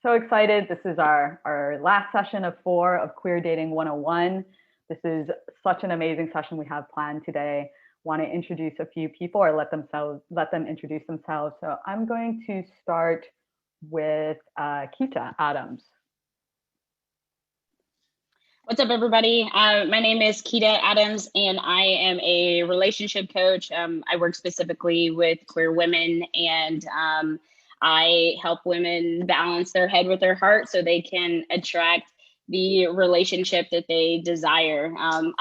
So excited. This is our last session of 4 of Queer Dating 101. This is such an amazing session we have planned today. Want to introduce a few people or let them introduce themselves. So I'm going to start with Keita Adams. What's up, everybody? My name is Keita Adams, and I am a relationship coach. I work specifically with queer women, and I help women balance their head with their heart so they can attract the relationship that they desire. I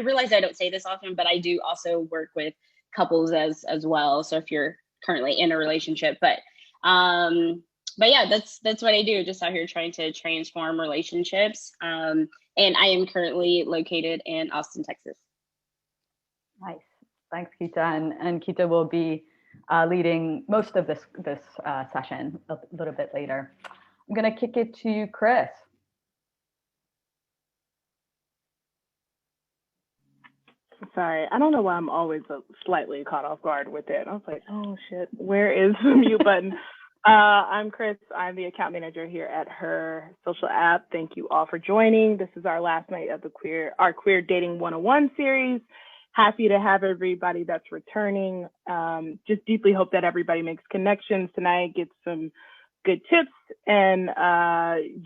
realize I don't say this often, but I do also work with couples as well. So if you're currently in a relationship, but yeah, that's what I do. Just out here trying to transform relationships. And I am currently located in Austin, Texas. Nice, thanks, Keita. And Keita will be leading most of this session a little bit later. I'm gonna kick it to Chris. Sorry, I don't know why I'm always slightly caught off guard with it. I was like, oh shit, where is the mute button? I'm Chris. I'm the account manager here at Her Social App. Thank you all for joining. This is our last night of our Queer Dating 101 series. Happy to have everybody that's returning. Just deeply hope that everybody makes connections tonight, gets some good tips and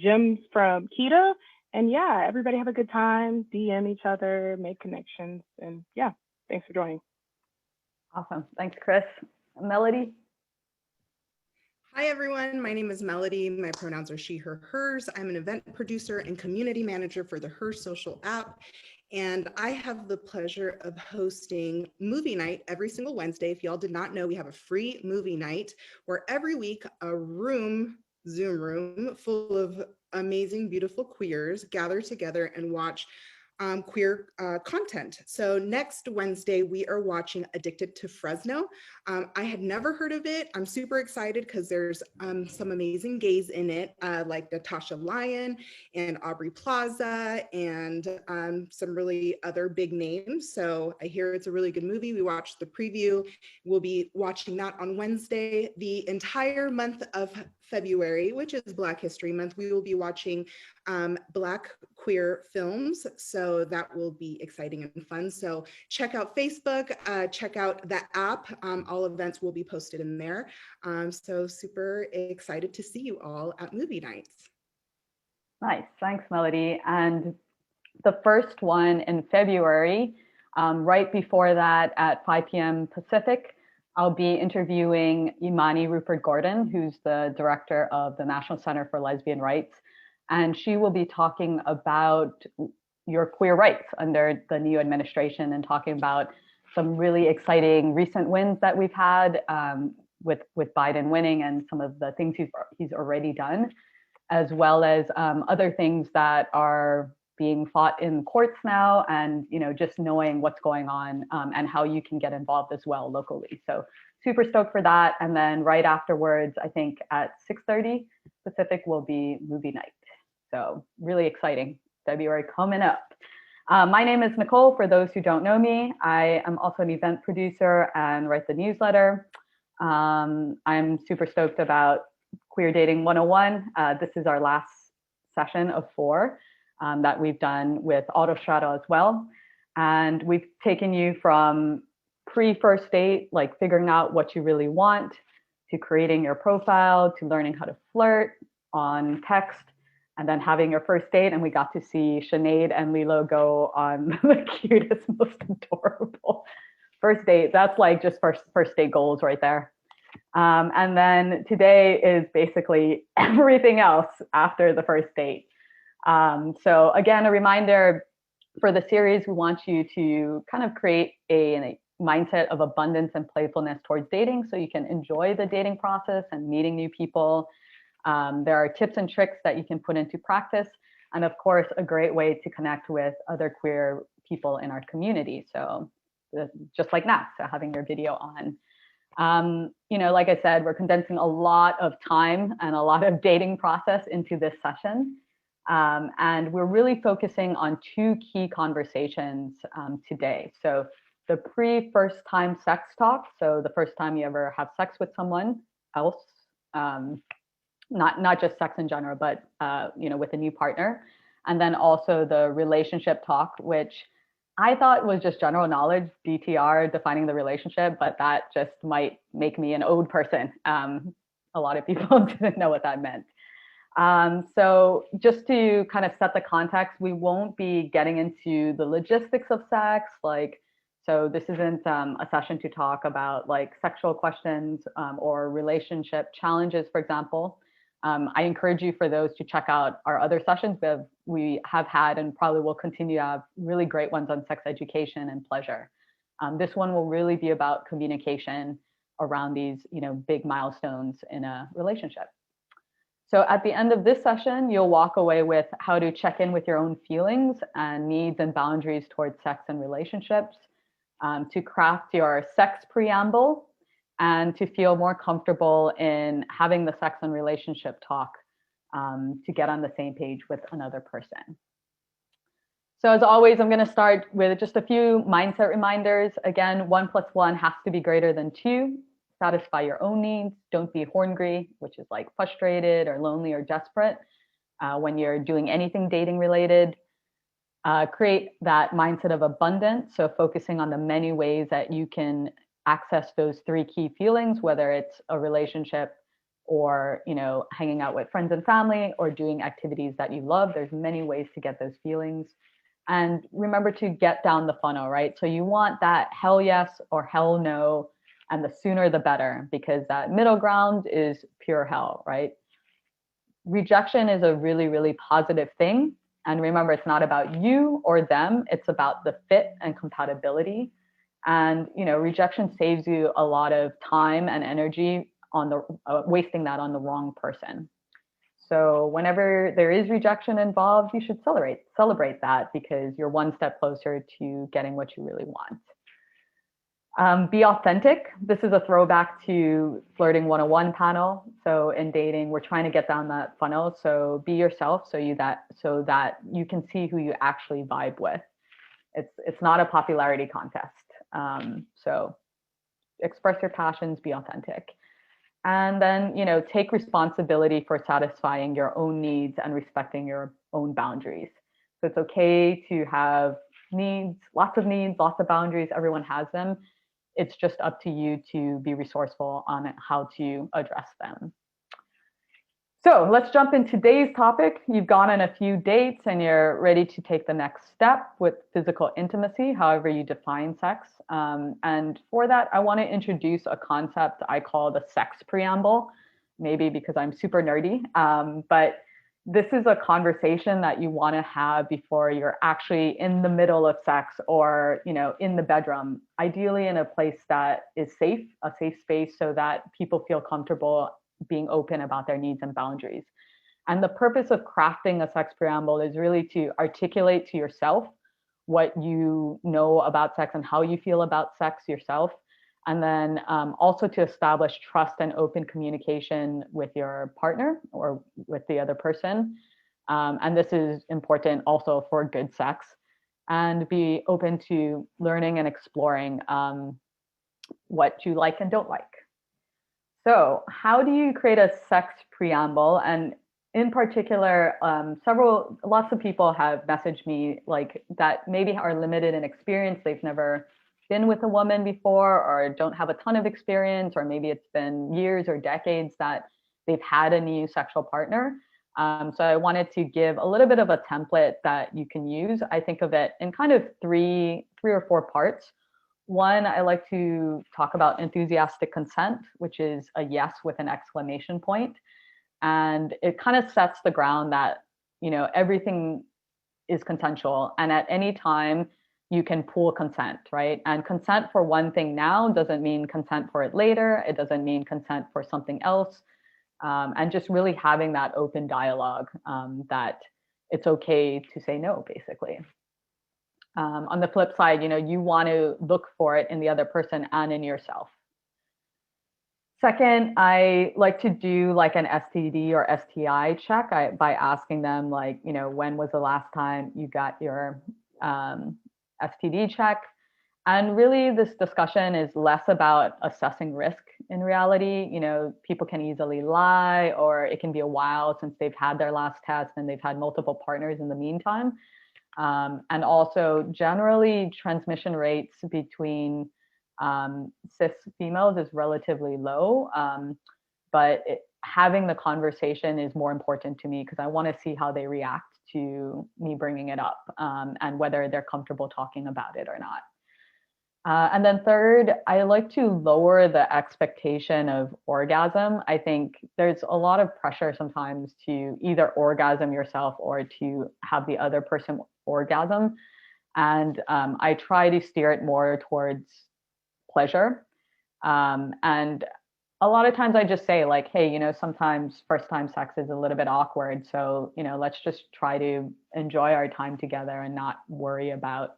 gems from Keita. And yeah, everybody have a good time, DM each other, make connections. And yeah, thanks for joining. Awesome. Thanks, Chris. Melody? Hi, everyone. My name is Melody. My pronouns are she, her, hers. I'm an event producer and community manager for the Her Social app. And I have the pleasure of hosting movie night every single Wednesday. If y'all did not know, we have a free movie night where every week a Zoom room full of amazing, beautiful queers gather together and watch queer content. So next Wednesday, we are watching Addicted to Fresno. I had never heard of it. I'm super excited because there's some amazing gays in it, like Natasha Lyon and Aubrey Plaza and some really other big names. So I hear it's a really good movie. We watched the preview. We'll be watching that on Wednesday. The entire month of February, which is Black History Month, we will be watching Black queer films. So that will be exciting and fun. So check out Facebook, check out the app. All events will be posted in there. So super excited to see you all at movie nights. Nice, thanks, Melody. And the first one in February, right before that at 5 p.m. Pacific, I'll be interviewing Imani Rupert Gordon, who's the director of the National Center for Lesbian Rights. And she will be talking about your queer rights under the new administration and talking about some really exciting recent wins that we've had with Biden winning and some of the things he's already done, as well as other things that are being fought in courts now, and just knowing what's going on and how you can get involved as well locally. So super stoked for that. And then right afterwards, I think at 6:30 Pacific will be movie night. So really exciting. February coming up. My name is Nicole. For those who don't know me, I am also an event producer and write the newsletter. I'm super stoked about Queer Dating 101. This is our last session of 4 that we've done with Autostraddle as well. And we've taken you from pre-first date, like figuring out what you really want, to creating your profile, to learning how to flirt on text, and then having your first date. And we got to see Sinead and Lilo go on the cutest, most adorable first date. That's like just first date goals right there. And then today is basically everything else after the first date. So again, a reminder for the series, we want you to kind of create a mindset of abundance and playfulness towards dating so you can enjoy the dating process and meeting new people. There are tips and tricks that you can put into practice. And of course, a great way to connect with other queer people in our community. So just like now, so having your video on. Like I said, we're condensing a lot of time and a lot of dating process into this session. And we're really focusing on 2 key conversations today. So the pre-first time sex talk, so the first time you ever have sex with someone else, not just sex in general, but with a new partner. And then also the relationship talk, which I thought was just general knowledge, DTR, defining the relationship, but that just might make me an old person. A lot of people didn't know what that meant. So just to kind of set the context, we won't be getting into the logistics of sex. So this isn't a session to talk about like sexual questions or relationship challenges, for example. I encourage you for those to check out our other sessions. We have had and probably will continue to have really great ones on sex education and pleasure. This one will really be about communication around these, big milestones in a relationship. So at the end of this session, you'll walk away with how to check in with your own feelings and needs and boundaries towards sex and relationships, to craft your sex preamble, and to feel more comfortable in having the sex and relationship talk to get on the same page with another person. So as always, I'm going to start with just a few mindset reminders. Again, 1 + 1 has to be greater than 2. Satisfy your own needs. Don't be horngry, which is like frustrated or lonely or desperate when you're doing anything dating related. Create that mindset of abundance. So focusing on the many ways that you can access those 3 key feelings, whether it's a relationship or, hanging out with friends and family or doing activities that you love. There's many ways to get those feelings. And remember to get down the funnel, right? So you want that hell yes or hell no, and the sooner the better, because that middle ground is pure hell, right? Rejection is a really, really positive thing. And remember, it's not about you or them. It's about the fit and compatibility. And, rejection saves you a lot of time and energy on wasting that on the wrong person. So whenever there is rejection involved, you should celebrate that, because you're one step closer to getting what you really want. Be authentic. This is a throwback to Flirting 101 panel. So in dating, we're trying to get down that funnel. So be yourself so that you can see who you actually vibe with. It's not a popularity contest. So express your passions, be authentic. And then, take responsibility for satisfying your own needs and respecting your own boundaries. So it's okay to have needs, lots of boundaries. Everyone has them. It's just up to you to be resourceful on how to address them. So let's jump into today's topic. You've gone on a few dates and you're ready to take the next step with physical intimacy, however you define sex. And for that, I want to introduce a concept I call the sex preamble, maybe because I'm super nerdy, but this is a conversation that you want to have before you're actually in the middle of sex or, in the bedroom, ideally in a place that is safe, a safe space, so that people feel comfortable being open about their needs and boundaries. And the purpose of crafting a sex preamble is really to articulate to yourself what you know about sex and how you feel about sex yourself. And then also to establish trust and open communication with your partner or with the other person. And this is important also for good sex. And be open to learning and exploring what you like and don't like. So how do you create a sex preamble? And in particular, lots of people have messaged me like that maybe are limited in experience. They've never been with a woman before or don't have a ton of experience, or maybe it's been years or decades that they've had a new sexual partner. So I wanted to give a little bit of a template that you can use. I think of it in kind of three or four parts. One, I like to talk about enthusiastic consent, which is a yes with an exclamation point. And it kind of sets the ground that, everything is consensual. And at any time, you can pool consent, right? And consent for one thing now doesn't mean consent for it later. It doesn't mean consent for something else. And just really having that open dialogue that it's okay to say no, basically. On the flip side, you want to look for it in the other person and in yourself. Second, I like to do like an STD or STI check by asking them like, when was the last time you got your STD check? And really, this discussion is less about assessing risk in reality. You know, people can easily lie, or it can be a while since they've had their last test and they've had multiple partners in the meantime. And also, generally, transmission rates between cis females is relatively low. But having the conversation is more important to me because I want to see how they react to me bringing it up, and whether they're comfortable talking about it or not. And then third, I like to lower the expectation of orgasm. I think there's a lot of pressure sometimes to either orgasm yourself or to have the other person orgasm. And I try to steer it more towards pleasure. And a lot of times I just say like, hey, you know, sometimes first time sex is a little bit awkward. So, you know, let's just try to enjoy our time together and not worry about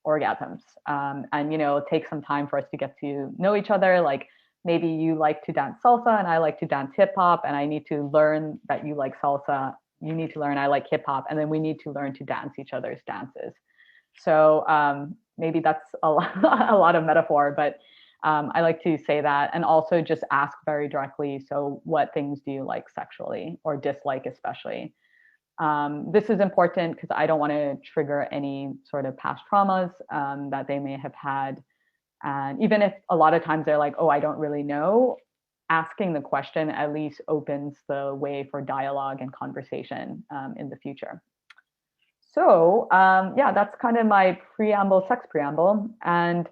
orgasms. And, you know, take some time for us to get to know each other. Like maybe you like to dance salsa and I like to dance hip hop, and I need to learn that you like salsa. You need to learn I like hip hop, and then we need to learn to dance each other's dances. So maybe that's a lot of metaphor, but I like to say that, and also just ask very directly. So what things do you like sexually or dislike especially? This is important because I don't want to trigger any sort of past traumas that they may have had. And even if a lot of times they're like, oh, I don't really know, asking the question at least opens the way for dialogue and conversation in the future. So yeah, that's kind of my sex preamble. And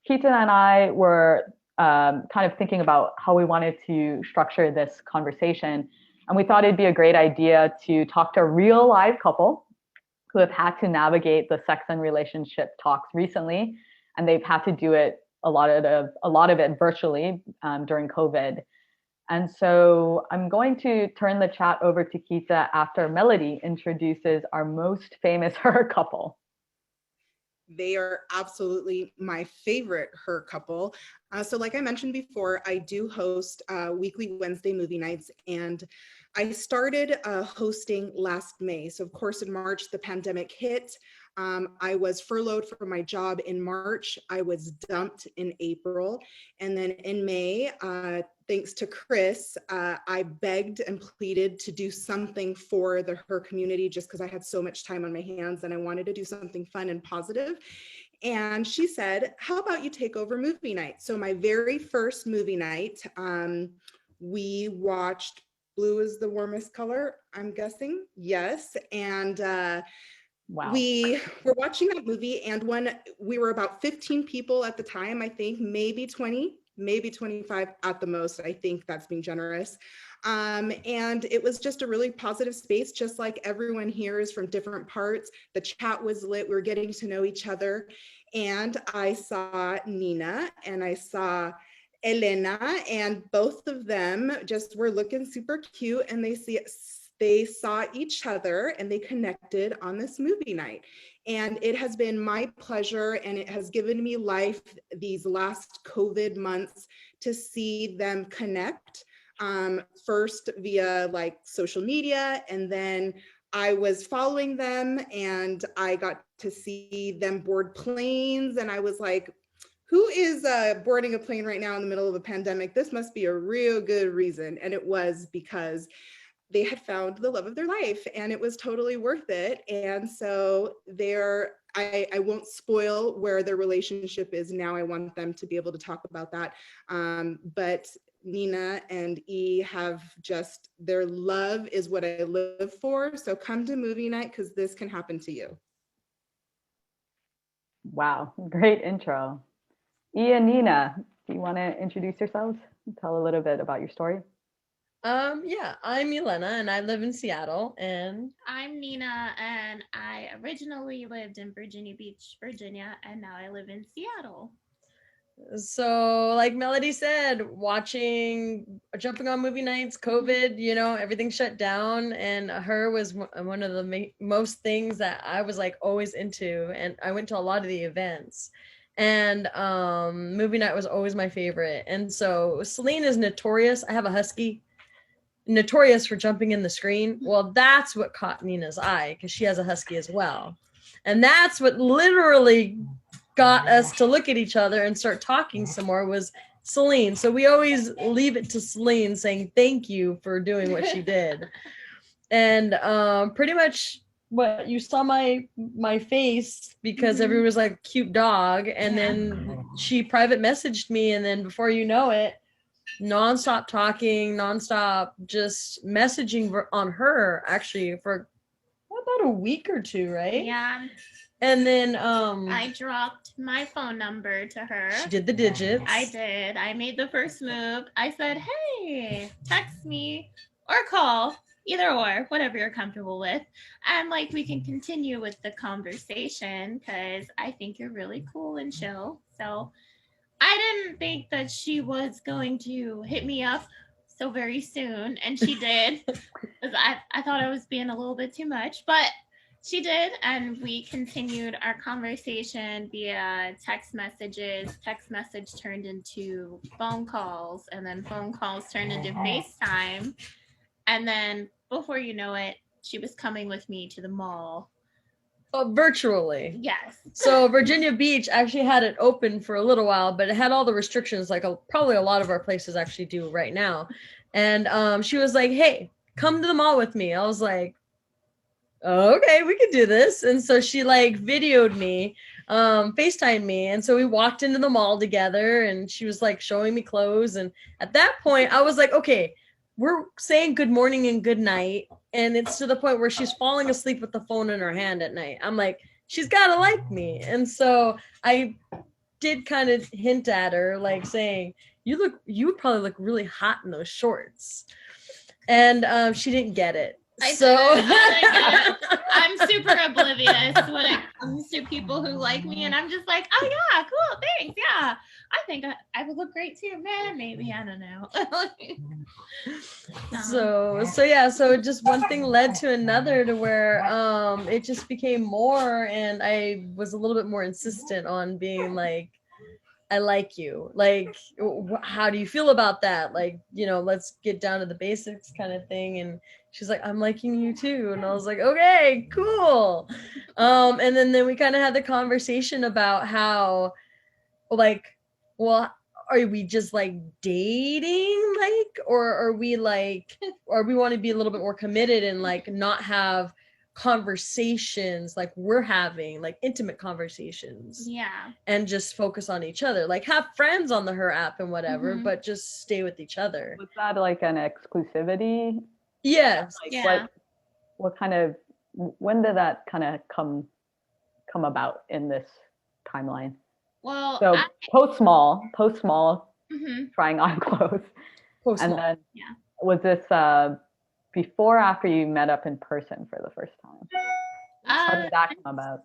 Keita and I were kind of thinking about how we wanted to structure this conversation. And we thought it'd be a great idea to talk to a real live couple who have had to navigate the sex and relationship talks recently. And they've had to do it a lot of it virtually during COVID. And so I'm going to turn the chat over to Keita after Melody introduces our most famous her couple. They are absolutely my favorite her couple. So like I mentioned before, I do host weekly Wednesday movie nights, and I started hosting last May. So of course in March, the pandemic hit. I was furloughed from my job in March. I was dumped in April. And then in May, thanks to Chris, I begged and pleaded to do something for her community just because I had so much time on my hands and I wanted to do something fun and positive. And she said, how about you take over movie night? So my very first movie night, we watched Blue is the Warmest Color, I'm guessing. Yes. And wow. We were watching that movie, and when we were about 15 people at the time, I think, maybe 20, maybe 25 at the most. I think that's being generous. And it was just a really positive space, just like everyone here is from different parts. The chat was lit. We were getting to know each other. And I saw Nina and I saw Elena, and both of them just were looking super cute, and they saw each other and they connected on this movie night. And it has been my pleasure, and it has given me life these last COVID months to see them connect, first via like social media, and then I was following them and I got to see them board planes, and I was like, who is boarding a plane right now in the middle of a pandemic? This must be a real good reason. And it was because they had found the love of their life, and it was totally worth it. And so I won't spoil where their relationship is now. I want them to be able to talk about that. But Nina and E have just, their love is what I live for. So come to movie night because this can happen to you. Wow, great intro. E and Nina, do you want to introduce yourselves and tell a little bit about your story? Yeah, I'm Elena and I live in Seattle, and I'm Nina and I originally lived in Virginia Beach, Virginia, and now I live in Seattle. So like Melody said, jumping on movie nights, COVID, you know, everything shut down, and her was one of the most things that I was like always into, and I went to a lot of the events. And movie night was always my favorite. And so Celine is notorious. I have a husky, notorious for jumping in the screen. Well, that's what caught Nina's eye, because she has a husky as well. And that's what literally got us to look at each other and start talking some more was Celine. So we always leave it to Celine saying thank you for doing what she did. And pretty much what you saw my face because everyone was like cute dog, and then she private messaged me, and then before you know it, nonstop talking, nonstop just messaging on her actually for about a week or two, right? Yeah. And then I dropped my phone number to her. She did the digits. I did. I made the first move. I said, hey, text me or call, either or, whatever you're comfortable with. And like we can continue with the conversation because I think you're really cool and chill. So I didn't think that she was going to hit me up so very soon. And she did. I thought I was being a little bit too much, but she did, and we continued our conversation via text messages. Text message turned into phone calls, and then phone calls turned into FaceTime. And then before you know it, she was coming with me to the mall. Virtually. Yes. So Virginia Beach actually had it open for a little while, but it had all the restrictions like probably a lot of our places actually do right now. And she was like, hey, come to the mall with me. I was like, okay, we could do this. And so she like videoed me, FaceTimed me. And so we walked into the mall together, and she was like showing me clothes. And at that point I was like, okay, we're saying good morning and good night. And it's to the point where she's falling asleep with the phone in her hand at night. I'm like, she's gotta like me. And so I did kind of hint at her, like saying, you would probably look really hot in those shorts. And she didn't get it. I'm super oblivious when it comes to people who like me, and I'm just like, oh yeah, cool, thanks, yeah. I think I would look great too, man. Maybe, I don't know. So just one thing led to another to where it just became more, and I was a little bit more insistent on being like, I like you. Like, how do you feel about that? Like, let's get down to the basics kind of thing. And she's like, I'm liking you too. And I was like, okay, cool. And then we kind of had the conversation about how, like, well, are we just like dating, like, or are we like, or we want to be a little bit more committed and like not have conversations like we're having, like intimate conversations, and just focus on each other, like have friends on the Her app and whatever, but just stay with each other. Was that like an exclusivity? Yes. Like, what kind of, when did that kind of come about in this timeline? Well, so post small, trying on clothes, and then was this before or after you met up in person for the first time? How did that come about?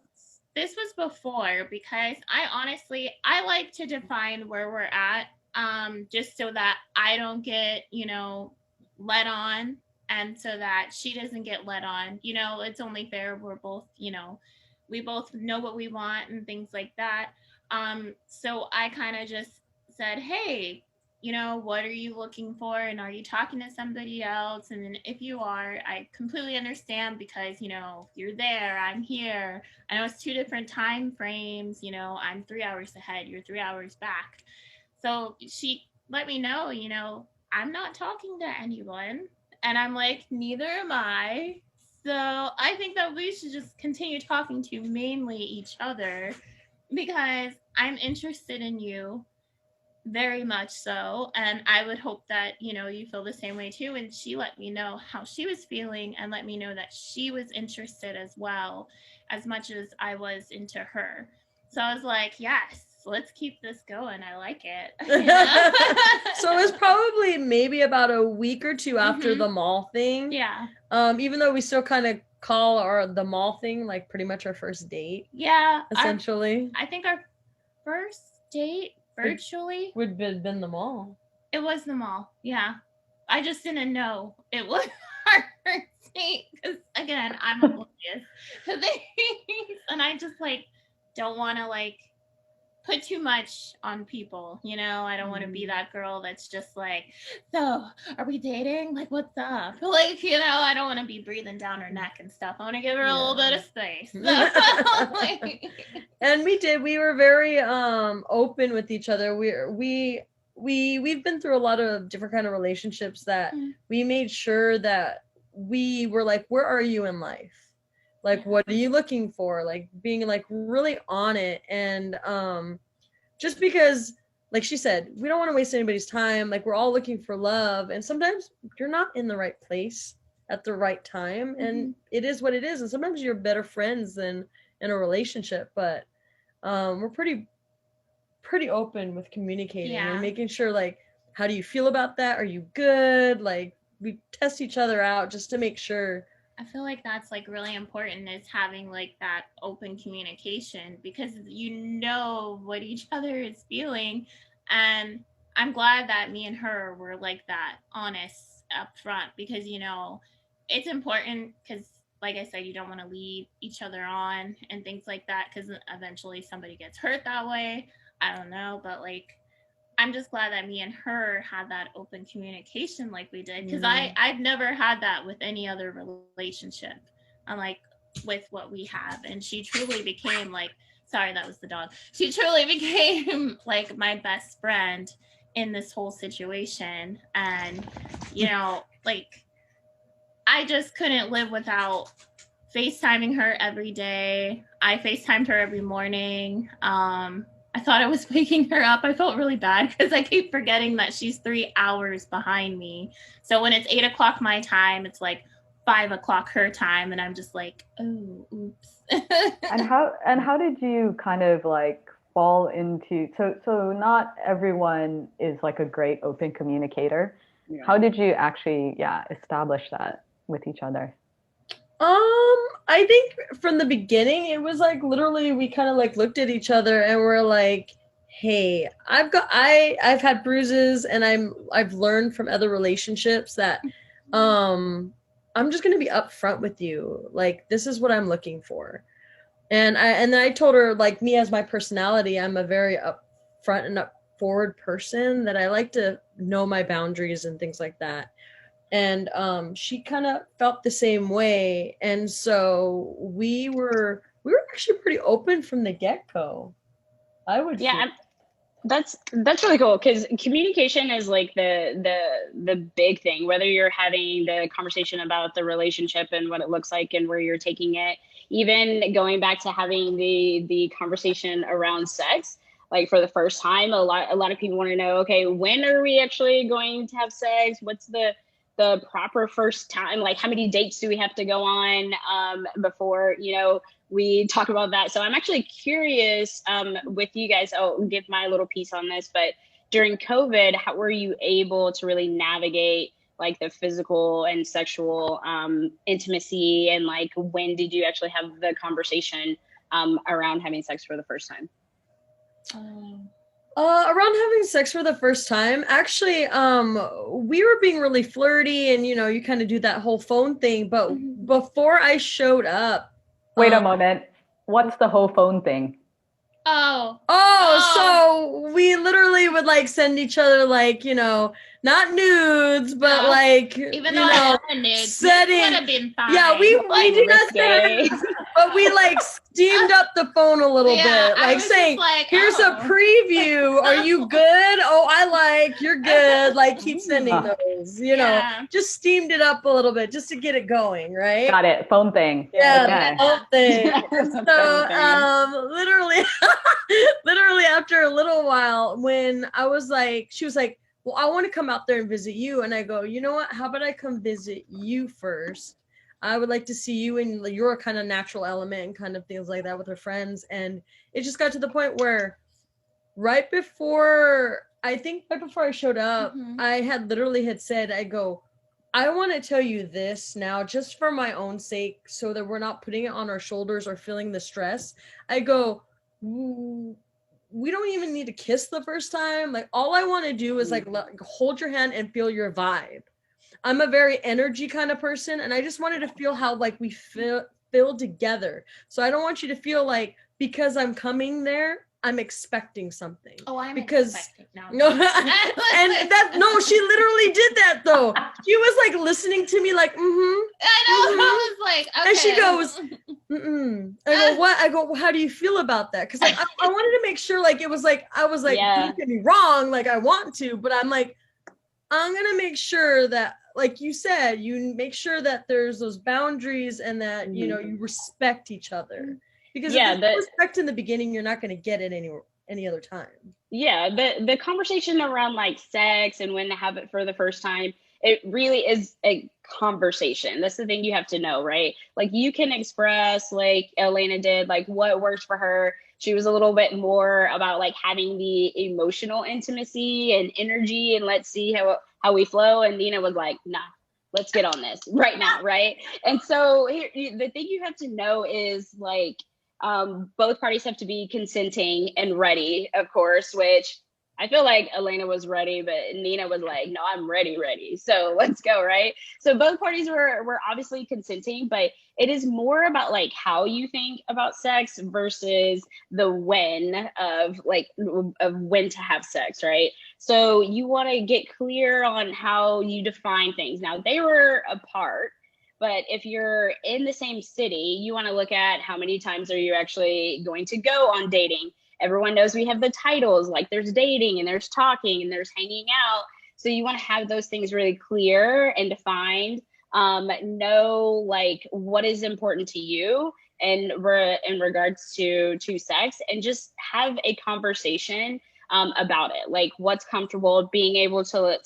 This was before, because I like to define where we're at, just so that I don't get, led on, and so that she doesn't get led on. It's only fair. We're both, we both know what we want and things like that. So I kind of just said, hey, what are you looking for? And are you talking to somebody else? And then if you are, I completely understand, because, you're there, I'm here. I know it's 2 different time frames. I'm 3 hours ahead, you're 3 hours back. So she let me know, I'm not talking to anyone. And I'm like, neither am I. So I think that we should just continue talking to mainly each other, because I'm interested in you. Very much so. And I would hope that, you feel the same way too. And she let me know how she was feeling, and let me know that she was interested as well, as much as I was into her. So I was like, yes, let's keep this going. I like it. So it was probably maybe about a week or two after the mall thing. Yeah. Even though we still kind of call the mall thing like pretty much our first date. Yeah. Essentially. I think our first date virtually would have been the mall. It was the mall. Yeah. I just didn't know it was our first date, because again, I'm oblivious to things, and I just like don't want to like put too much on people, you know. I don't want to be that girl that's just like, so are we dating, like what's up, like, you know. I don't want to be breathing down her neck and stuff. I want to give her a little bit of space. And we were very open with each other. We've been through a lot of different kind of relationships that we made sure that we were like, where are you in life? Like, what are you looking for? Like, being like really on it. And just because, like she said, we don't want to waste anybody's time. Like, we're all looking for love. And sometimes you're not in the right place at the right time. And it is what it is. And sometimes you're better friends than in a relationship. But we're pretty open with communicating and making sure, like, how do you feel about that? Are you good? Like, we test each other out just to make sure. I feel like that's like really important, is having like that open communication, because you know what each other is feeling. And I'm glad that me and her were like that, honest up front, because, you know, it's important, because like I said, you don't want to lead each other on and things like that, because eventually somebody gets hurt that way. I don't know, but like, I'm just glad that me and her had that open communication like we did, because I've never had that with any other relationship, unlike with what we have. And she truly became like, sorry, that was the dog. She truly became like my best friend in this whole situation. And, you know, like, I just couldn't live without FaceTiming her every day. I FaceTimed her every morning. I thought I was waking her up. I felt really bad because I keep forgetting that she's 3 hours behind me. So when it's 8 o'clock my time, it's like 5 o'clock her time. And I'm just like, oh, oops. And how did you kind of like fall into, so not everyone is like a great open communicator. Yeah. How did you actually, establish that with each other? I think from the beginning, it was like literally we kind of like looked at each other and we're like, hey, I've had bruises, and I've learned from other relationships that I'm just going to be upfront with you. Like, this is what I'm looking for. And then I told her, like, me as my personality, I'm a very upfront and up forward person, that I like to know my boundaries and things like that. And she kind of felt the same way. And so we were actually pretty open from the get-go, I would feel. That's really cool, because communication is like the big thing, whether you're having the conversation about the relationship and what it looks like and where you're taking it, even going back to having the conversation around sex. Like, for the first time, a lot of people want to know, okay, when are we actually going to have sex? What's the proper first time? Like, how many dates do we have to go on before, you know, we talk about that? So I'm actually curious with you guys, I'll give my little piece on this, but during COVID, how were you able to really navigate like the physical and sexual intimacy? And like, when did you actually have the conversation around having sex for the first time? Around having sex for the first time, actually, we were being really flirty, and, you know, you kind of do that whole phone thing. But before I showed up. Wait a moment. What's the whole phone thing? So we literally would like send each other, like, you know, not nudes, but like, even though I had nudes, setting, would have been fine. Yeah, we did not say, but we like steamed up the phone a little bit, like saying, like, here's a preview. Are you good? Oh, I like, you're good. Like, keep sending those, you know, just steamed it up a little bit just to get it going, right? Got it. Phone thing. Yeah, phone thing. So literally after a little while, when I was like, she was like, well, I want to come out there and visit you. And I go, you know what? How about I come visit you first? I would like to see you in your kind of natural element and kind of things like that with her friends. And it just got to the point where right before I showed up, I had literally said, I go, I want to tell you this now, just for my own sake, so that we're not putting it on our shoulders or feeling the stress. I go, we don't even need to kiss the first time. Like, all I want to do is like hold your hand and feel your vibe. I'm a very energy kind of person, and I just wanted to feel how like we feel together. So I don't want you to feel like because I'm coming there, I'm expecting something. Oh, I'm because expecting. no, and that no, she literally did that though. She was like listening to me like, I know. I was like, okay. And she goes, I go, what? I go, well, how do you feel about that? Because like I wanted to make sure like it was like I was like, don't get me wrong, like I want to, but I'm like, I'm gonna make sure that, like you said, you make sure that there's those boundaries and that you know you respect each other. Because if there's no respect in the beginning, you're not gonna get it any other time. Yeah, the conversation around like sex and when to have it for the first time, it really is a conversation. That's the thing you have to know, right? Like you can express, like Elena did, like what works for her. She was a little bit more about like having the emotional intimacy and energy and let's see how we flow. And Nina was like, nah, let's get on this right now, right? And so the thing you have to know is like, both parties have to be consenting and ready, of course, which I feel like Elena was ready, but Nina was like, no, I'm ready. So let's go, right? So both parties were obviously consenting, but it is more about like how you think about sex versus the when of when to have sex, right? So you want to get clear on how you define things. Now they were apart, but if you're in the same city, you want to look at how many times are you actually going to go on dating. Everyone knows we have the titles, like there's dating and there's talking and there's hanging out. So you want to have those things really clear and defined. Know like what is important to you and in regards to sex, and just have a conversation about it. Like what's comfortable, being able to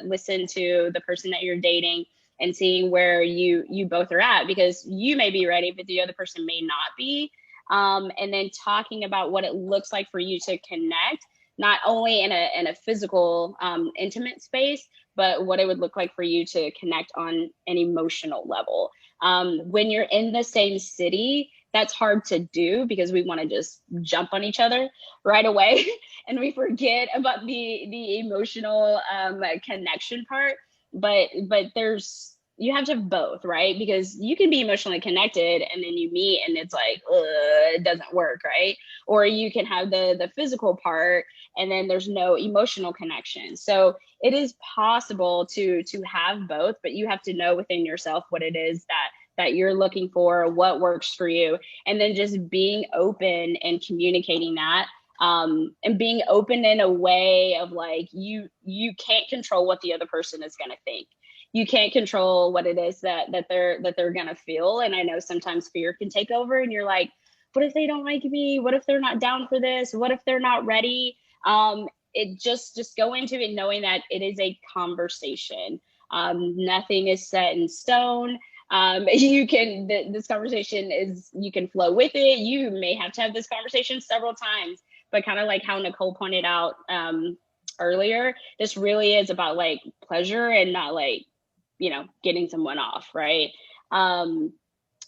listen to the person that you're dating and seeing where you both are at, because you may be ready, but the other person may not be. And then talking about what it looks like for you to connect, not only in a physical intimate space, but what it would look like for you to connect on an emotional level. When you're in the same city, that's hard to do because we want to just jump on each other right away and we forget about the emotional connection part. But you have to have both, right? Because you can be emotionally connected and then you meet and it's like, it doesn't work, right? Or you can have the physical part and then there's no emotional connection. So it is possible to have both, but you have to know within yourself what it is that you're looking for, what works for you, and then just being open and communicating that. And being open in a way of like, you can't control what the other person is going to think. You can't control what it is that they're going to feel. And I know sometimes fear can take over and you're like, what if they don't like me? What if they're not down for this? What if they're not ready? It just go into it knowing that it is a conversation. Nothing is set in stone. This conversation is, you can flow with it. You may have to have this conversation several times, but kind of like how Nicole pointed out earlier, this really is about like pleasure and not like, getting someone off, right?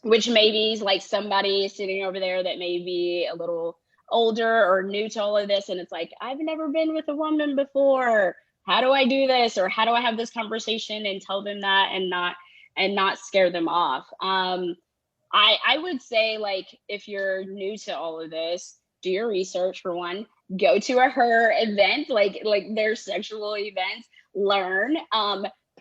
Which maybe is like somebody sitting over there that may be a little older or new to all of this. And it's like, I've never been with a woman before. How do I do this? Or how do I have this conversation and tell them that and not scare them off? I would say, like, if you're new to all of this, do your research for one, go to her event, like their sexual events, learn,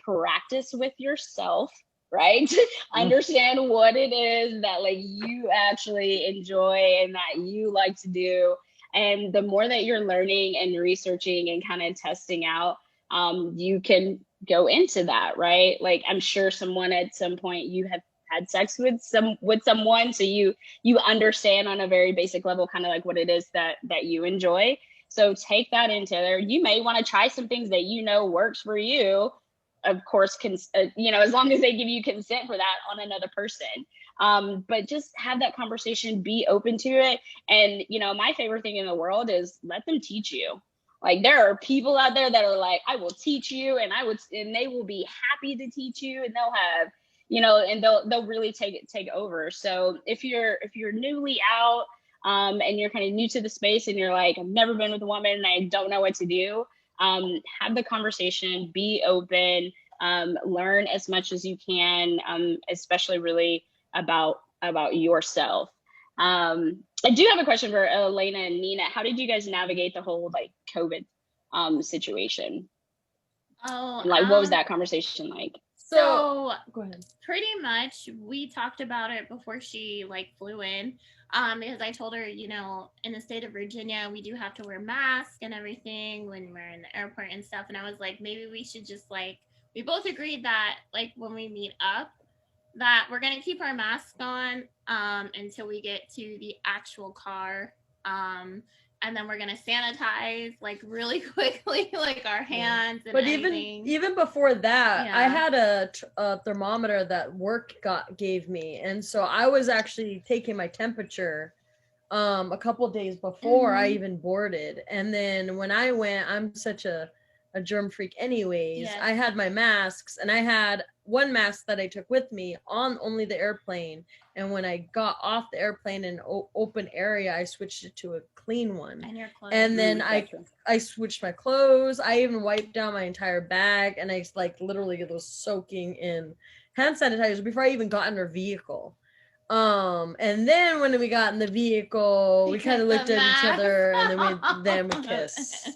practice with yourself, right? Understand what it is that like you actually enjoy and that you like to do. And the more that you're learning and researching and kind of testing out, you can go into that, right? Like I'm sure someone at some point you have had sex with someone, so you understand on a very basic level kind of like what it is that you enjoy. So take that into there. You may want to try some things that works for you, of course, as long as they give you consent for that on another person. But just have that conversation, be open to it. And my favorite thing in the world is let them teach you. Like there are people out there that are like, I will teach you, and they will be happy to teach you, and they'll have and they'll really take over. So if you're newly out and you're kind of new to the space and you're like, I've never been with a woman and I don't know what to do, have the conversation, be open, learn as much as you can, especially really about yourself. I do have a question for Elena and Nina. How did you guys navigate the whole like COVID situation? Oh, Like, what was that conversation like? So go ahead. Pretty much we talked about it before she like flew in. Because I told her, you know, in the state of Virginia, we do have to wear masks and everything when we're in the airport and stuff. And I was like, maybe we should just like, we both agreed that like when we meet up, that we're gonna keep our masks on until we get to the actual car. And then we're gonna sanitize like really quickly, like our hands. And but everything. even before that, Yeah. I had a thermometer that work gave me, and so I was actually taking my temperature a couple days before I even boarded. And then when I went, I'm such a germ freak anyways. Yes. I had my masks, and I had one mask that I took with me on only the airplane. And when I got off the airplane in open area, I switched it to a clean one. And your clothes. And then I switched my clothes. I even wiped down my entire bag, and I like literally was soaking in hand sanitizer before I even got in our vehicle. And then when we got in the vehicle, we kind of looked at each other, and then we kissed.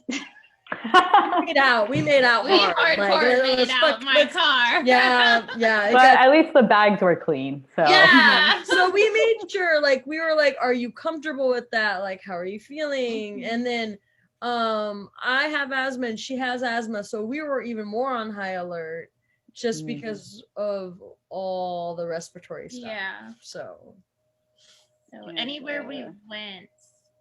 We made out We hard. hardcore made out my car. Yeah. But at least the bags were clean. So Yeah. So we made sure, like, we were like, are you comfortable with that? Like, how are you feeling? And then I have asthma and she has asthma, so we were even more on high alert just because of all the respiratory stuff. Yeah. So Anywhere we went,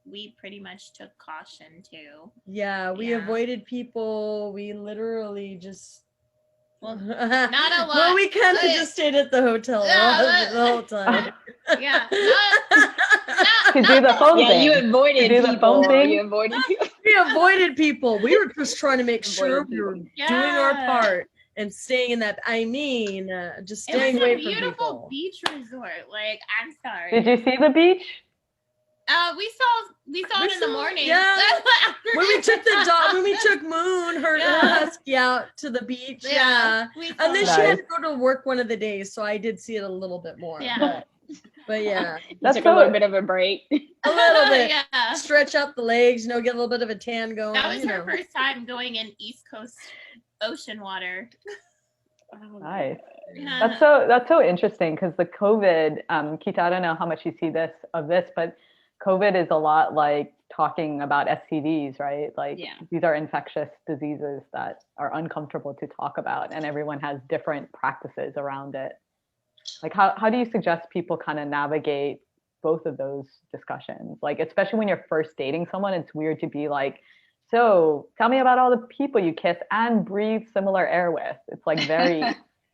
we pretty much took caution too. yeah, we avoided people. We literally just not a lot. Well, we kind of just stayed at the hotel the whole time. Yeah. To do the phone thing. You avoided do the phone thing. You avoided people. We avoided people. We were just trying to make sure we were doing our part and staying in that. I mean, just staying away from people. It was a beautiful beach resort. Like, I'm sorry. Did you see the beach? We saw it in the morning. Yeah. when we took Moon, her husky out to the beach. Yeah. And then she had to go to work one of the days, so I did see it a little bit more. Yeah. But yeah. That's took a little bit of a break. A little bit. Yeah. Stretch out the legs, get a little bit of a tan going. That was her first time going in East Coast ocean water. Oh, nice. Yeah. That's so interesting because the COVID, Keita, I don't know how much you see this, but COVID is a lot like talking about STDs, right? Like these are infectious diseases that are uncomfortable to talk about, and everyone has different practices around it. Like how do you suggest people kind of navigate both of those discussions? Like, especially when you're first dating someone, it's weird to be like, so tell me about all the people you kiss and breathe similar air with. It's like very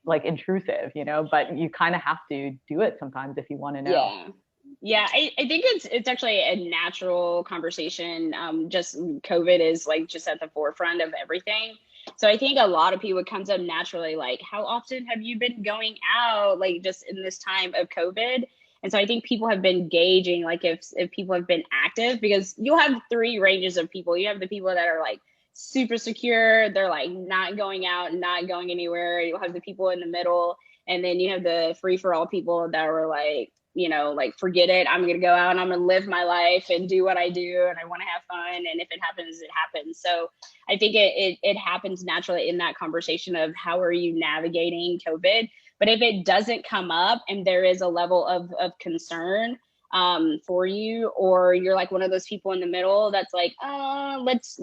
like intrusive, but you kind of have to do it sometimes if you want to know. Yeah, I think it's actually a natural conversation. Just COVID is like just at the forefront of everything. So I think a lot of people, it comes up naturally, like, how often have you been going out, like just in this time of COVID? And so I think people have been gauging, like if people have been active, because you'll have three ranges of people. You have the people that are like super secure. They're like not going out, not going anywhere. You'll have the people in the middle. And then you have the free for all people that were like, like, forget it. I'm going to go out and I'm going to live my life and do what I do. And I want to have fun. And if it happens, it happens. So I think it happens naturally in that conversation of how are you navigating COVID? But if it doesn't come up and there is a level of concern for you, or you're like one of those people in the middle that's like, let's,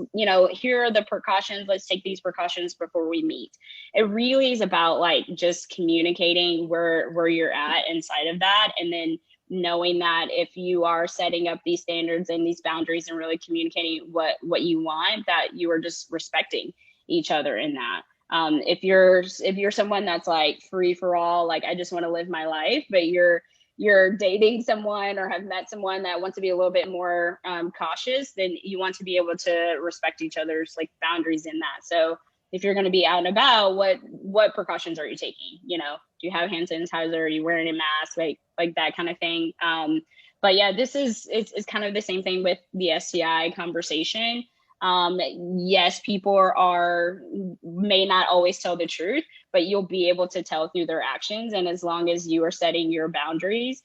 here are the precautions. Let's take these precautions before we meet. It really is about like just communicating where you're at inside of that. And then knowing that if you are setting up these standards and these boundaries and really communicating what you want, that you are just respecting each other in that. If you're someone that's like free for all, like I just want to live my life, but you're dating someone or have met someone that wants to be a little bit more cautious, then you want to be able to respect each other's like boundaries in that. So if you're going to be out and about, what precautions are you taking? Do you have hand sanitizer? Are you wearing a mask? Like that kind of thing. But yeah, it's kind of the same thing with the STI conversation. Yes, people may not always tell the truth, but you'll be able to tell through their actions. And as long as you are setting your boundaries,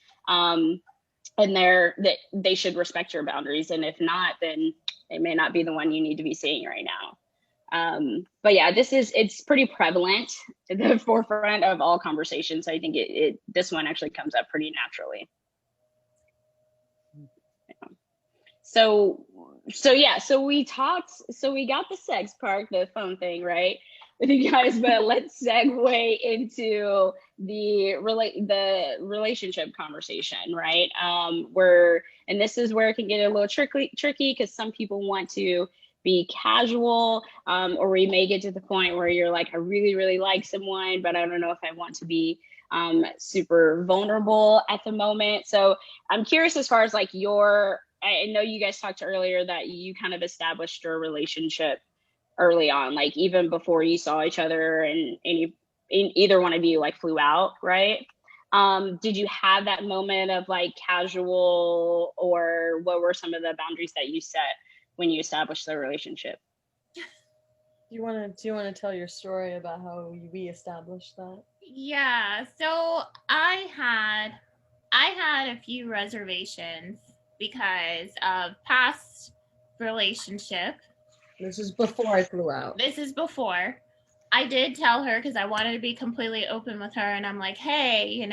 and that they should respect your boundaries. And if not, then it may not be the one you need to be seeing right now. But yeah, it's pretty prevalent at the forefront of all conversations. I think this one actually comes up pretty naturally. So we got the sex part, the phone thing, right, with you guys, but let's segue into the relationship conversation, right? And this is where it can get a little tricky because some people want to be casual, or we may get to the point where you're like, I really, really like someone, but I don't know if I want to be super vulnerable at the moment. So I'm curious, as far as like I know you guys talked earlier that you kind of established your relationship early on, like even before you saw each other, and either one of you like flew out, right? Did you have that moment of like casual, or what were some of the boundaries that you set when you established the relationship? Do you want to tell your story about how we established that? Yeah, so I had a few reservations because of past relationship. This is before I flew out. This is before. I did tell her, because I wanted to be completely open with her, and I'm like, hey,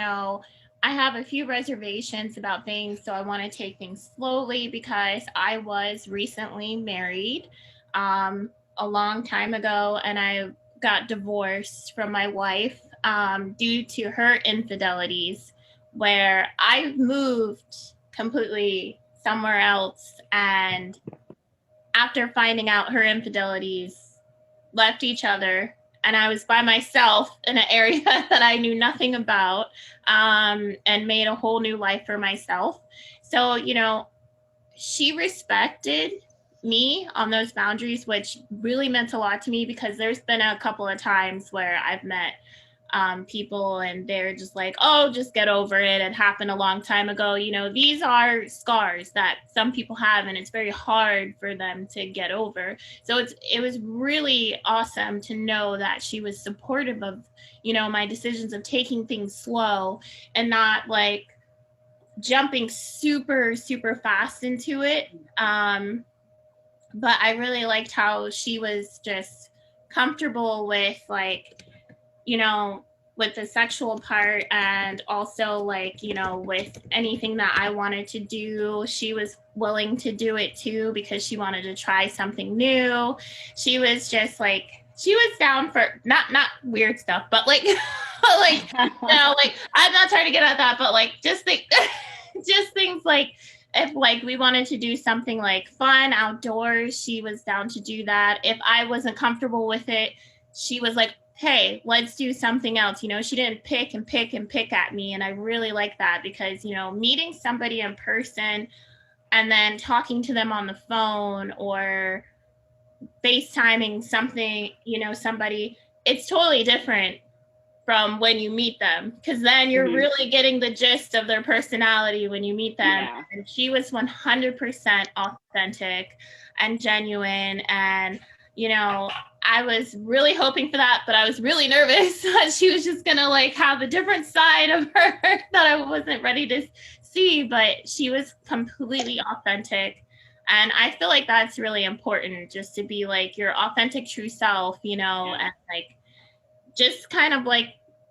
I have a few reservations about things, so I want to take things slowly, because I was recently married a long time ago, and I got divorced from my wife due to her infidelities, where I moved completely somewhere else, and after finding out her infidelities, left each other, and I was by myself in an area that I knew nothing about, and made a whole new life for myself. So, she respected me on those boundaries, which really meant a lot to me, because there's been a couple of times where I've met people and they're just like, oh, just get over it. It happened a long time ago. These are scars that some people have, and it's very hard for them to get over. So it was really awesome to know that she was supportive of, my decisions of taking things slow and not like jumping super, super fast into it. But I really liked how she was just comfortable with like, with the sexual part, and also like, with anything that I wanted to do, she was willing to do it too, because she wanted to try something new. She was just like, she was down for not weird stuff, but like, like, like, I'm not trying to get at that, but like, just things like, if like we wanted to do something like fun outdoors, she was down to do that. If I wasn't comfortable with it, she was like, hey, let's do something else. She didn't pick at me. And I really like that, because, meeting somebody in person and then talking to them on the phone or FaceTiming something, somebody, it's totally different from when you meet them, because then you're really getting the gist of their personality when you meet them. Yeah. And she was 100% authentic and genuine, and I was really hoping for that, but I was really nervous that she was just gonna like have a different side of her that I wasn't ready to see. But she was completely authentic, and I feel like that's really important, just to be like your authentic true self, and like just kind of like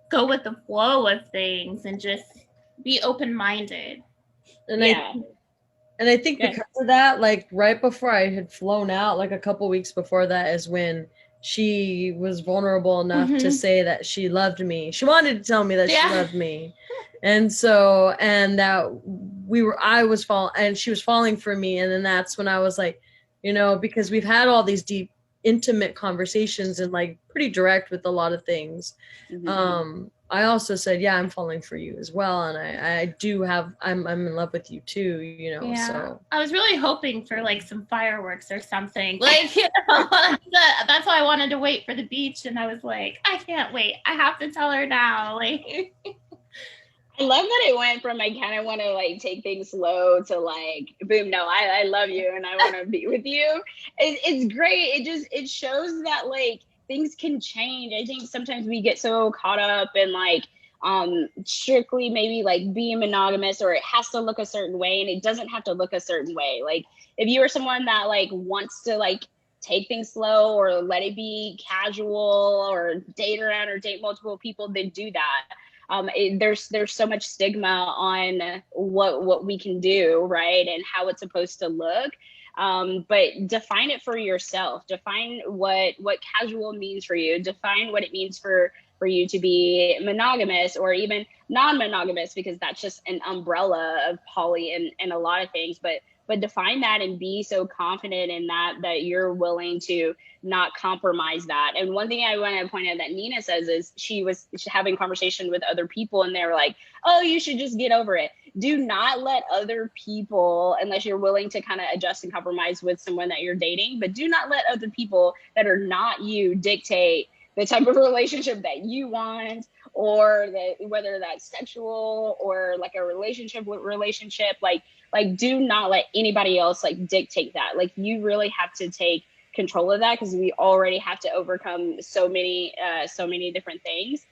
go with the flow of things and just be open-minded. And I think because of that, like right before I had flown out, like a couple weeks before that, is when she was vulnerable enough to say that she loved me. She wanted to tell me that she loved me. And so, and that I was falling, and she was falling for me. And then that's when I was like, because we've had all these deep, intimate conversations and like pretty direct with a lot of things. I also said, yeah, I'm falling for you as well. And I'm in love with you too, so. I was really hoping for like some fireworks or something. Like, that's why I wanted to wait for the beach. And I was like, I can't wait. I have to tell her now. Like, I love that it went from I kind of want to like take things slow to like, boom, no, I love you and I want to be with you. It's great. It shows that like things can change. I think sometimes we get so caught up in like, strictly maybe like being monogamous, or it has to look a certain way, and it doesn't have to look a certain way. Like if you are someone that like wants to like take things slow or let it be casual or date around or date multiple people, then do that. There's so much stigma on what we can do, right, and how it's supposed to look. But define it for yourself. Define what casual means for you. Define what it means for you to be monogamous or even non-monogamous, because that's just an umbrella of poly and a lot of things. But define that and be so confident in that you're willing to not compromise that. And one thing I want to point out that Nina says is she's having conversation with other people and they're like, oh, you should just get over it. Do not let other people, unless you're willing to kind of adjust and compromise with someone that you're dating, but do not let other people that are not you dictate the type of relationship that you want, or whether that's sexual or like a relationship, like do not let anybody else like dictate that. Like you really have to take control of that, because we already have to overcome so many different things.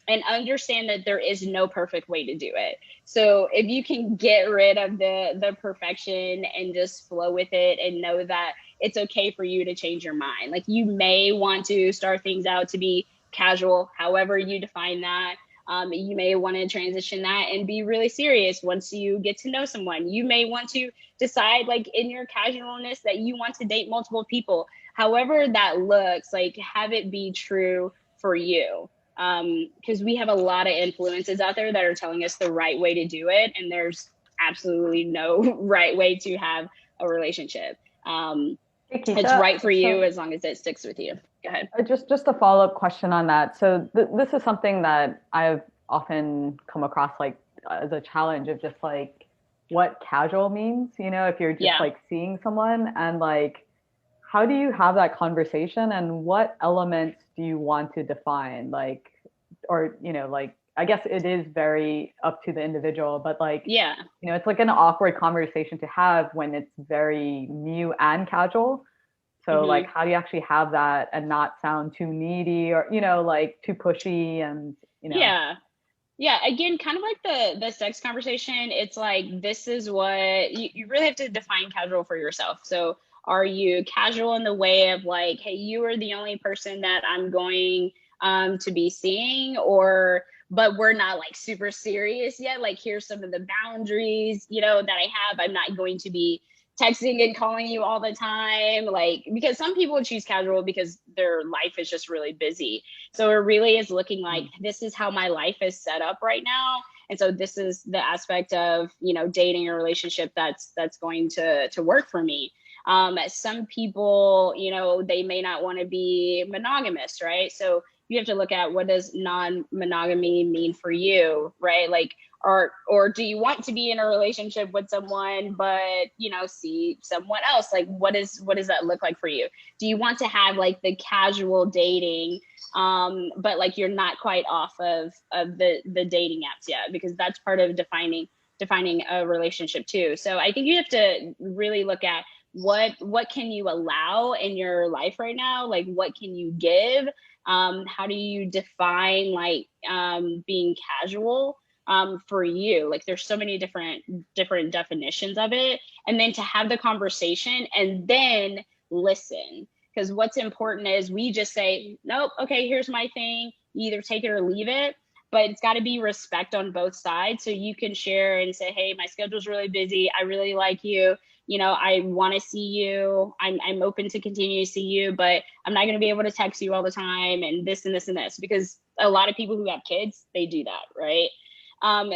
And understand that there is no perfect way to do it. So if you can get rid of the perfection and just flow with it and know that it's okay for you to change your mind. Like you may want to start things out to be casual, however you define that. You may want to transition that and be really serious once you get to know someone. You may want to decide like in your casualness that you want to date multiple people. However that looks, like have it be true for you. Because we have a lot of influences out there that are telling us the right way to do it, and there's absolutely no right way to have a relationship. Keita, it's right for you as long as it sticks with you. Go ahead. Just a follow-up question on that. So this is something that I've often come across like as a challenge of just like what casual means, you know, if you're just like seeing someone, and like how do you have that conversation, and what elements do you want to define? Like, or, you know, like, I guess it is very up to the individual, but like, you know, it's like an awkward conversation to have when it's very new and casual. So like, how do you actually have that and not sound too needy or, you know, like too pushy and, you know. Yeah, again, kind of like the sex conversation, it's like, this is what you really have to define casual for yourself. So are you casual in the way of like, hey, you are the only person that I'm going to be seeing, but we're not like super serious yet. Like, here's some of the boundaries, you know, that I have. I'm not going to be texting and calling you all the time. Like, because some people choose casual because their life is just really busy. So it really is looking like, this is how my life is set up right now. And so this is the aspect of, you know, dating a relationship that's going to work for me. Some people, you know, they may not want to be monogamous, right? So you have to look at, what does non-monogamy mean for you, right? Like, or do you want to be in a relationship with someone, but, you know, see someone else? Like, what does that look like for you? Do you want to have like the casual dating, but like you're not quite off of the dating apps yet? Because that's part of defining a relationship too. So I think you have to really look at what can you allow in your life right now? Like, what can you give? How do you define like being casual for you? Like, there's so many different definitions of it. And then to have the conversation and then listen. Because what's important is we just say, nope, okay, here's my thing. You either take it or leave it. But it's got to be respect on both sides. So you can share and say, hey, my schedule's really busy. I really like you. You know, I want to see you. I'm open to continue to see you, but I'm not going to be able to text you all the time, and this and this and this, because a lot of people who have kids, they do that, right?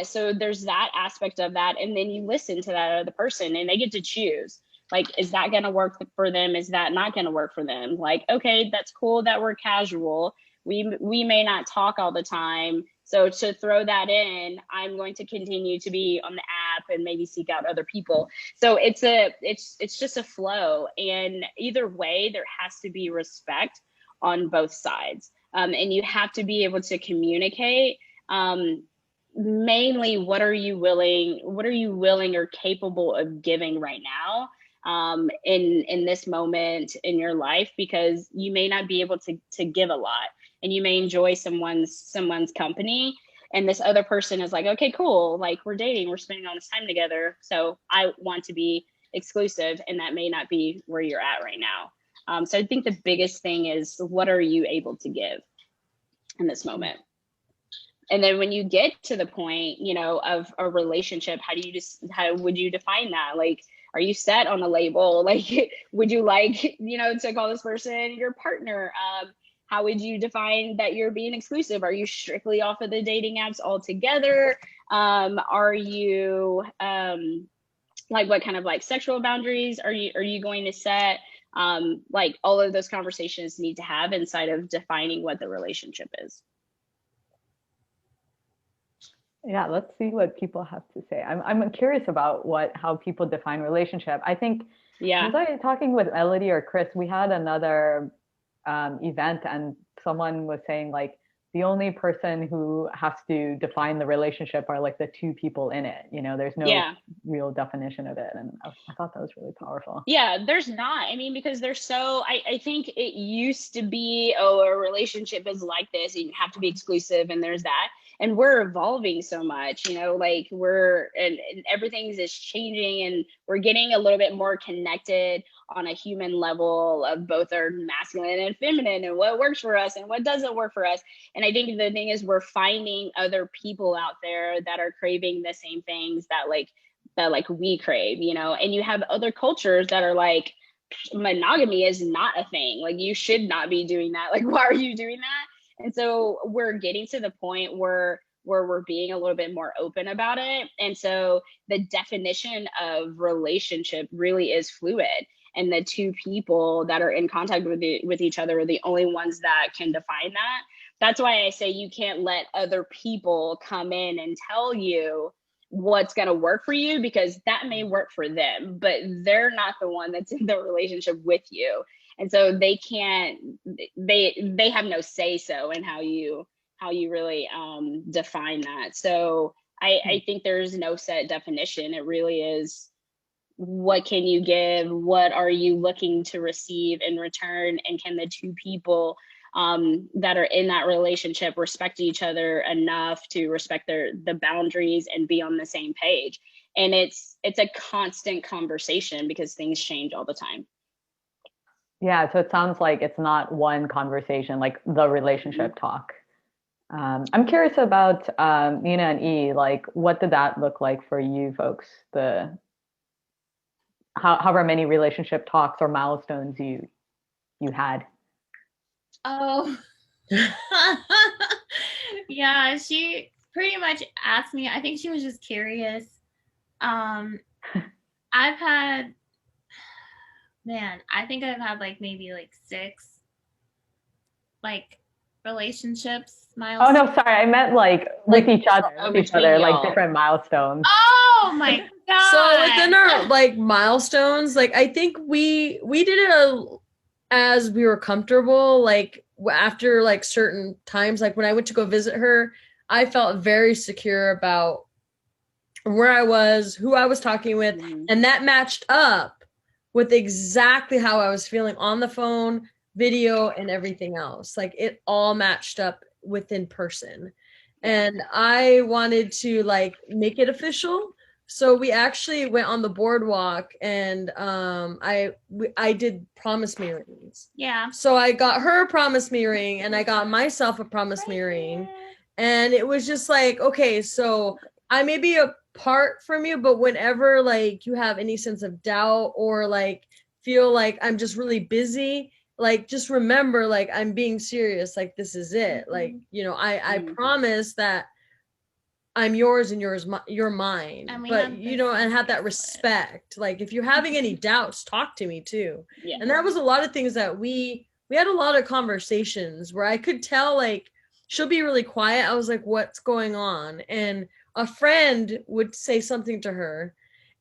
So there's that aspect of that. And then you listen to that other person and they get to choose. Like, is that going to work for them? Is that not going to work for them? Like, okay, that's cool that we're casual. We may not talk all the time. So to throw that in, I'm going to continue to be on the app and maybe seek out other people. So it's just a flow. And either way, there has to be respect on both sides. And you have to be able to communicate. Mainly, what are you willing or capable of giving right now in this moment in your life? Because you may not be able to give a lot. and you may enjoy someone's company, and this other person is like, okay, cool, like we're dating, we're spending all this time together, so I want to be exclusive, and that may not be where you're at right now. So I think the biggest thing is, what are you able to give in this moment? And then when you get to the point, you know, of a relationship, how would you define that? Like, are you set on a label? Like, would you like, you know, to call this person your partner? How would you define that you're being exclusive? Are you strictly off of the dating apps altogether? Are you like, what kind of like sexual boundaries are you going to set? Like, all of those conversations need to have inside of defining what the relationship is. Yeah, let's see what people have to say. I'm curious about how people define relationship. I think, was I talking with Melody or Chris? We had another event, and someone was saying like the only person who has to define the relationship are like the two people in it. You know, there's no real definition of it, and I thought that was really powerful. Yeah, there's not. I mean, because there's so, I think it used to be, oh, a relationship is like this, and you have to be exclusive, and there's that. And we're evolving so much, you know, like and everything is changing, and we're getting a little bit more connected on a human level of both our masculine and feminine, and what works for us and what doesn't work for us. And I think the thing is, we're finding other people out there that are craving the same things that we crave, you know. And you have other cultures that are like, monogamy is not a thing. Like, you should not be doing that. Like, why are you doing that? And so we're getting to the point where we're being a little bit more open about it. And so the definition of relationship really is fluid. And the two people that are in contact with each other are the only ones that can define that. That's why I say you can't let other people come in and tell you what's going to work for you, because that may work for them, but they're not the one that's in the relationship with you. And so they have no say so in how you really define that. So I think there's no set definition. It really is, what can you give? What are you looking to receive in return? And can the two people that are in that relationship respect each other enough to respect the boundaries and be on the same page? And it's a constant conversation, because things change all the time. Yeah, so it sounds like it's not one conversation, like the relationship talk. I'm curious about Nina and E. Like, what did that look like for you folks? However many relationship talks or milestones you had. Oh, yeah. She pretty much asked me. I think she was just curious. I think I've had like maybe like 6 like relationships milestones. Oh no, sorry, I meant like with each other, like different milestones. Oh my god! So within our like milestones, like I think we did it as we were comfortable. Like after like certain times, like when I went to go visit her, I felt very secure about where I was, who I was talking with, and that matched up with exactly how I was feeling on the phone, video, and everything else. Like it all matched up within person. And I wanted to like make it official. So we actually went on the boardwalk, and I did promise me rings. Yeah. So I got her a promise me ring, and I got myself a promise me ring. And it was just like, okay, so I may be apart from you, but whenever like you have any sense of doubt or like feel like I'm just really busy, like just remember, like I'm being serious, like this is it. Like, you know, I promise that I'm yours and you're mine. But you know, and have that respect. Like if you're having any doubts, talk to me too. Yeah. And that was a lot of things that we had a lot of conversations where I could tell like she'll be really quiet. I was like, what's going on? And a friend would say something to her,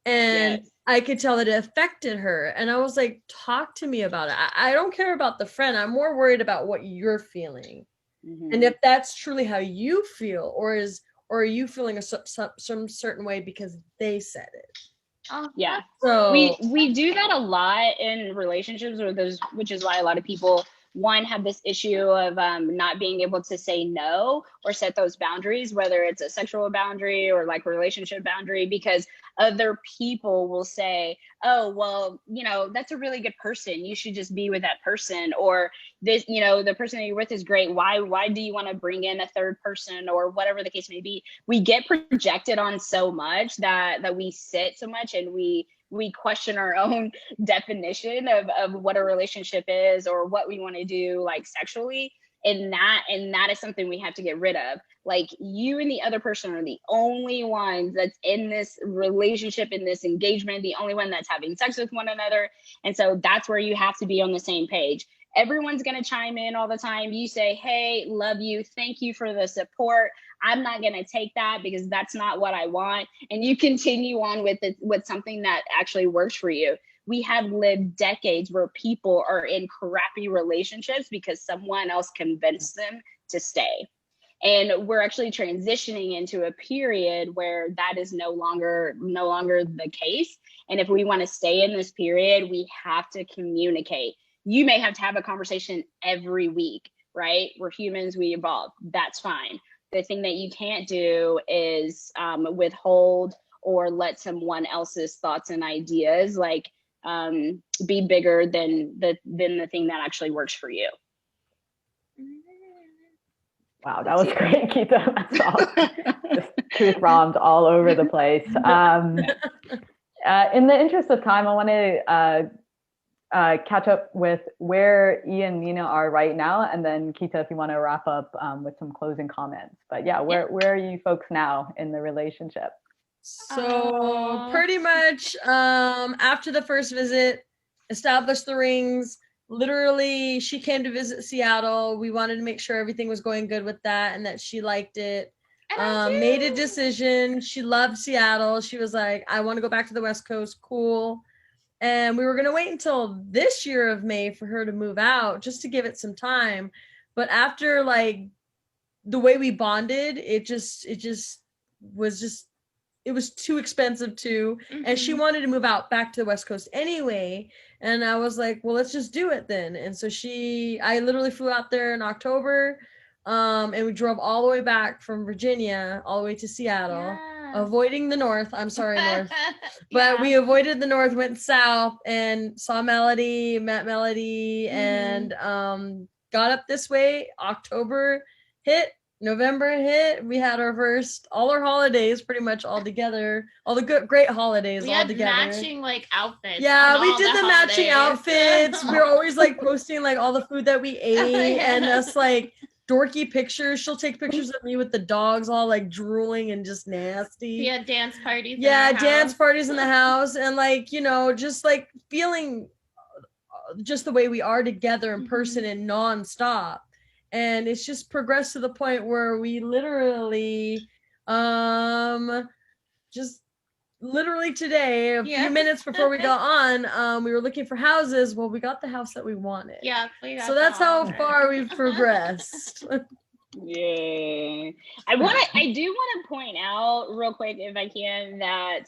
and I could tell that it affected her. And I was like, talk to me about it. I don't care about the friend. I'm more worried about what you're feeling. And if that's truly how you feel, or are you feeling some certain way because they said it? Yeah. So we do that a lot in relationships with those, which is why a lot of people one, have this issue of not being able to say no or set those boundaries, whether it's a sexual boundary or like a relationship boundary, because other people will say, oh, well, you know, that's a really good person, you should just be with that person, or this, you know, the person that you're with is great, why do you want to bring in a third person, or whatever the case may be. We get projected on so much that we sit so much, and we question our own definition of what a relationship is or what we want to do like sexually. And that is something we have to get rid of. Like, you and the other person are the only ones that's in this relationship, in this engagement, the only one that's having sex with one another. And so that's where you have to be on the same page. Everyone's going to chime in all the time. You say, hey, love you, thank you for the support, I'm not going to take that because that's not what I want. And you continue on with it, with something that actually works for you. We have lived decades where people are in crappy relationships because someone else convinced them to stay. And we're actually transitioning into a period where that is no longer the case. And if we want to stay in this period, we have to communicate. You may have to have a conversation every week, right? We're humans, we evolve. That's fine. The thing that you can't do is withhold or let someone else's thoughts and ideas like be bigger than the thing that actually works for you. Wow, that was great, Keita. That's all. Just truth bombs all over the place. In the interest of time, I want to catch up with where E and Nina are right now, and then Keita, if you want to wrap up with some closing comments. But yeah, where are you folks now in the relationship? So pretty much after the first visit, established the rings. Literally, she came to visit Seattle. We wanted to make sure everything was going good with that and that she liked it. Made a decision. She loved Seattle. She was like, I want to go back to the West Coast. Cool. And we were going to wait until this year of May for her to move out, just to give it some time. But after like the way we bonded, it was too expensive too. Mm-hmm. And she wanted to move out back to the West Coast anyway. And I was like, well, let's just do it then. And so I literally flew out there in October. And we drove all the way back from Virginia, all the way to Seattle, avoiding the north. I'm sorry, north. But we avoided the north, went south and saw Melody, met Melody, and got up this way. October hit, November hit. We had all our holidays pretty much all together. All the great holidays all together. We had matching like outfits. Yeah, we did the matching outfits. We were always like posting like all the food that we ate and us like dorky pictures. She'll take pictures of me with the dogs all like drooling and just nasty. We had dance parties. Yeah, dance parties in the house, and like, you know, just like feeling just the way we are together in person and nonstop. And it's just progressed to the point where we literally just literally today, a few minutes before we got on, we were looking for houses. Well, we got the house that we wanted. Yeah. So that's how far we've progressed. Yeah. I do want to point out real quick, if I can, that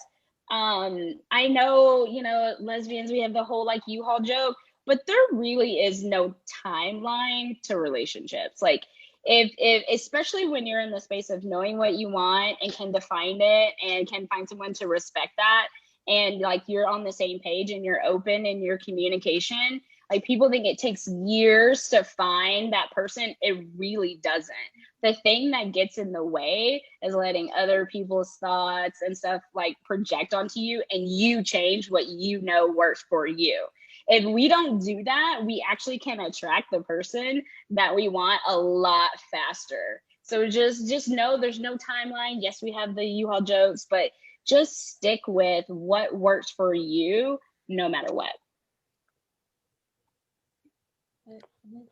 I know, you know, lesbians, we have the whole like U-Haul joke, but there really is no timeline to relationships. Like if especially when you're in the space of knowing what you want and can define it and can find someone to respect that, and like you're on the same page and you're open in your communication, like people think it takes years to find that person. It really doesn't. The thing that gets in the way is letting other people's thoughts and stuff like project onto you, and you change what you know works for you. If we don't do that, we actually can attract the person that we want a lot faster. So just know there's no timeline. Yes, we have the U-Haul jokes, but just stick with what works for you no matter what.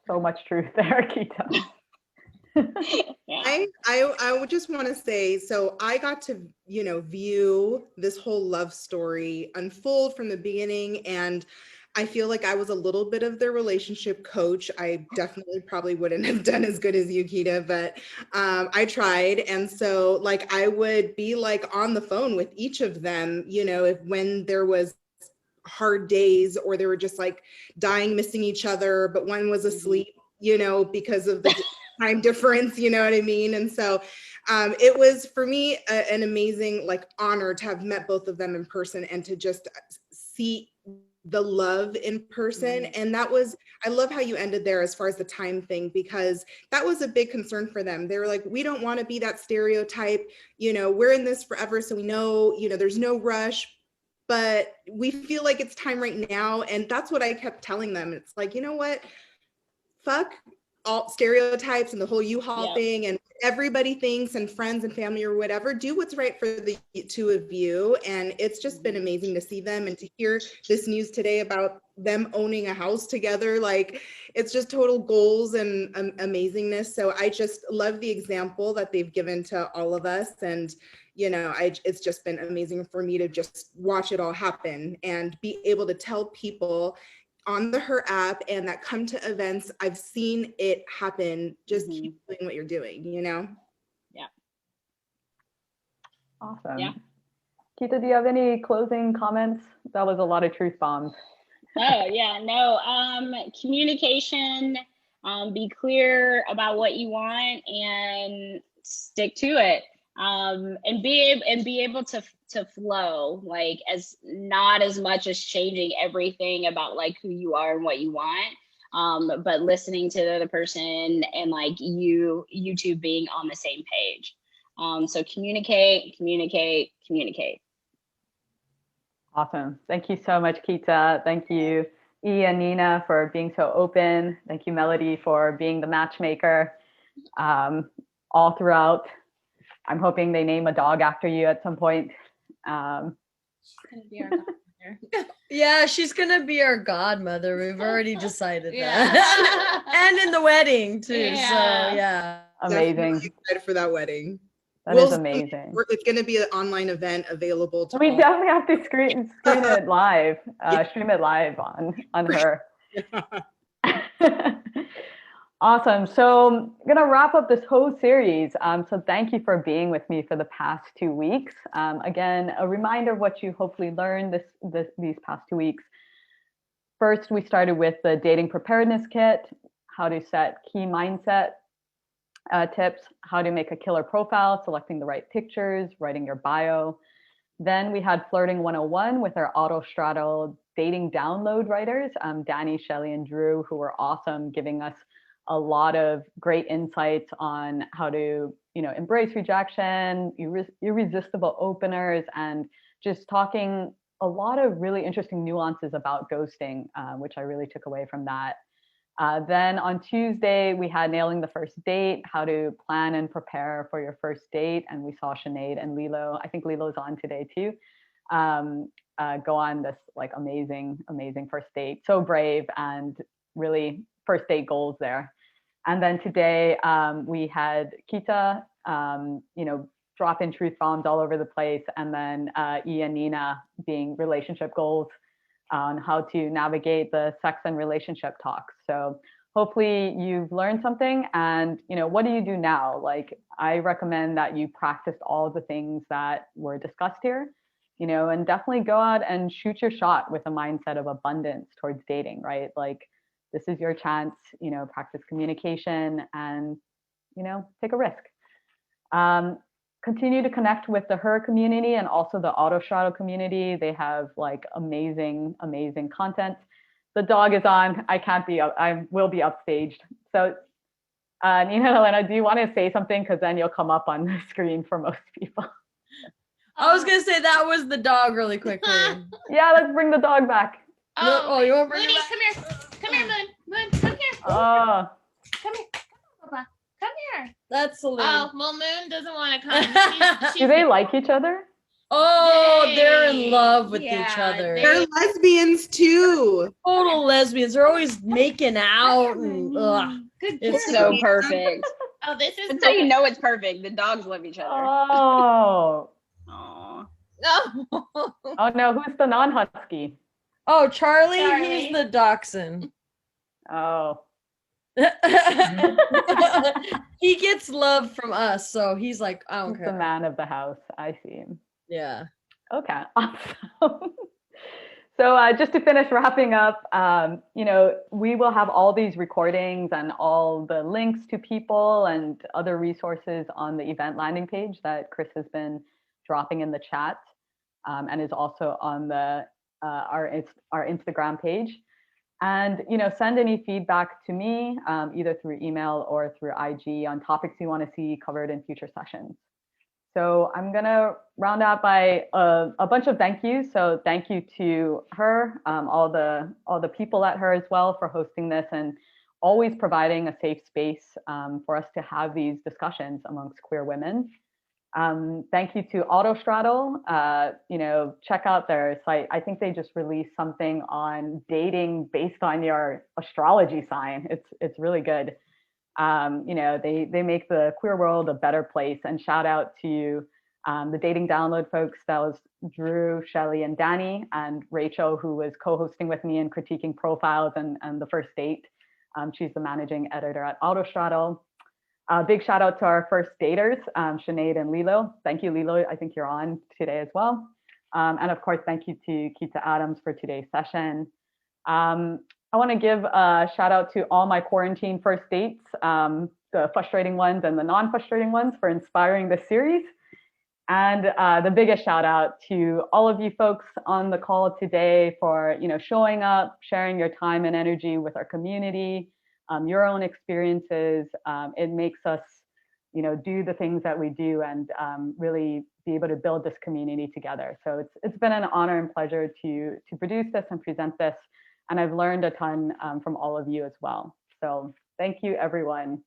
So much truth there, Keita. Yeah. I would just want to say, so I got to, you know, view this whole love story unfold from the beginning, and I feel like I was a little bit of their relationship coach. I definitely probably wouldn't have done as good as you, Keita, but I tried. And so like I would be like on the phone with each of them, you know, when there was hard days, or they were just like dying, missing each other, but one was asleep, you know, because of the time difference, you know what I mean? And so it was for me an amazing like honor to have met both of them in person and to just see the love in person. And that was, I love how you ended there as far as the time thing, because that was a big concern for them. They were like, we don't want to be that stereotype, you know, we're in this forever. So we know, you know, there's no rush, but we feel like it's time right now. And that's what I kept telling them. It's like, you know what, fuck all stereotypes and the whole U-Haul thing, and everybody thinks, and friends and family or whatever, do what's right for the two of you. And it's just been amazing to see them and to hear this news today about them owning a house together. Like, it's just total goals and amazingness. So I just love the example that they've given to all of us. And you know, it's just been amazing for me to just watch it all happen and be able to tell people on the Her app and that come to events, I've seen it happen. Just keep doing what you're doing, you know? Yeah. Awesome. Yeah. Keita, do you have any closing comments? That was a lot of truth bombs. Oh yeah, no. Communication, be clear about what you want and stick to it. And be able to flow, like, as not as much as changing everything about like who you are and what you want, but listening to the other person and like you two being on the same page. So communicate. Awesome. Thank you so much, Keita. Thank you, E and Nina, for being so open. Thank you, Melody, for being the matchmaker all throughout. I'm hoping they name a dog after you at some point. She's gonna be our godmother. Yeah, she's gonna be our godmother. We've already decided that. And in the wedding too. Yeah. So yeah. Amazing. Definitely excited for that wedding. That is amazing. It's going to be an online event available to We all. definitely have to screen it live, stream it live on Her. Awesome. So I'm going to wrap up this whole series. So thank you for being with me for the past 2 weeks. Again, a reminder of what you hopefully learned these past 2 weeks. First, we started with the Dating Preparedness Kit, how to set key mindset tips, how to make a killer profile, selecting the right pictures, writing your bio. Then we had Flirting 101 with our Autostraddle dating download writers, Danny, Shelley, and Drew, who were awesome, giving us a lot of great insights on how to, embrace rejection, irresistible openers, and just talking a lot of really interesting nuances about ghosting, which I really took away from that. Then on Tuesday, we had Nailing the First Date, how to plan and prepare for your first date. And we saw Sinead and Lilo, I think Lilo's on today too, go on this like amazing first date. So brave and really first date goals there. And then today we had Keita, dropping truth bombs all over the place. And then E and Nina being relationship goals on how to navigate the sex and relationship talks. So hopefully you've learned something. And, what do you do now? Like, I recommend that you practice all the things that were discussed here, and definitely go out and shoot your shot with a mindset of abundance towards dating, right? Like, this is your chance, practice communication and, take a risk. Continue to connect with the Her community and also the Autostraddle community. They have like amazing content. The dog is on. I will be upstaged. So Nina and Elena, do you want to say something? Because then you'll come up on the screen for most people. I was gonna say that was the dog really quickly. Yeah, let's bring the dog back. Oh, you want to bring Mooney, it back? come here, Moon, come here. Oh. Come here, Papa. Come here. That's Celine. Oh, well, Moon doesn't want to come. Do they like each other? Oh, they're in love with each other. They're lesbians too. Total lesbians. They're always making out and Good. It's So perfect. Oh, this is. That's how you know it's perfect. The dogs love each other. Oh. Aww. Oh. Oh no, who's the non-husky? Oh, Charlie, he's the dachshund. Oh. He gets love from us, so he's like, I don't He's care. the man of the house. I see him. Yeah. Okay, awesome. So just to finish wrapping up, we will have all these recordings and all the links to people and other resources on the event landing page that Chris has been dropping in the chat, and is also on the our Instagram page. And send any feedback to me, either through email or through IG, on topics you want to see covered in future sessions. So I'm gonna round out by a bunch of thank yous. So thank you to her, all the people at her as well for hosting this and always providing a safe space for us to have these discussions amongst queer women. Thank you to Autostraddle. Check out their site. I think they just released something on dating based on your astrology sign. It's really good. They make the queer world a better place. And shout out to the Dating Download folks. That was Drew, Shelley, and Danny, and Rachel, who was co-hosting with me and critiquing profiles and the first date. She's the managing editor at Autostraddle. Big shout out to our first daters, Sinead and Lilo. Thank you, Lilo. I think you're on today as well. And of course, thank you to Keita Adams for today's session. I want to give a shout out to all my quarantine first dates, the frustrating ones and the non-frustrating ones, for inspiring this series. And the biggest shout out to all of you folks on the call today for showing up, sharing your time and energy with our community, your own experiences. It makes us do the things that we do and really be able to build this community together. So it's been an honor and pleasure to produce this and present this. And I've learned a ton from all of you as well. So thank you, everyone.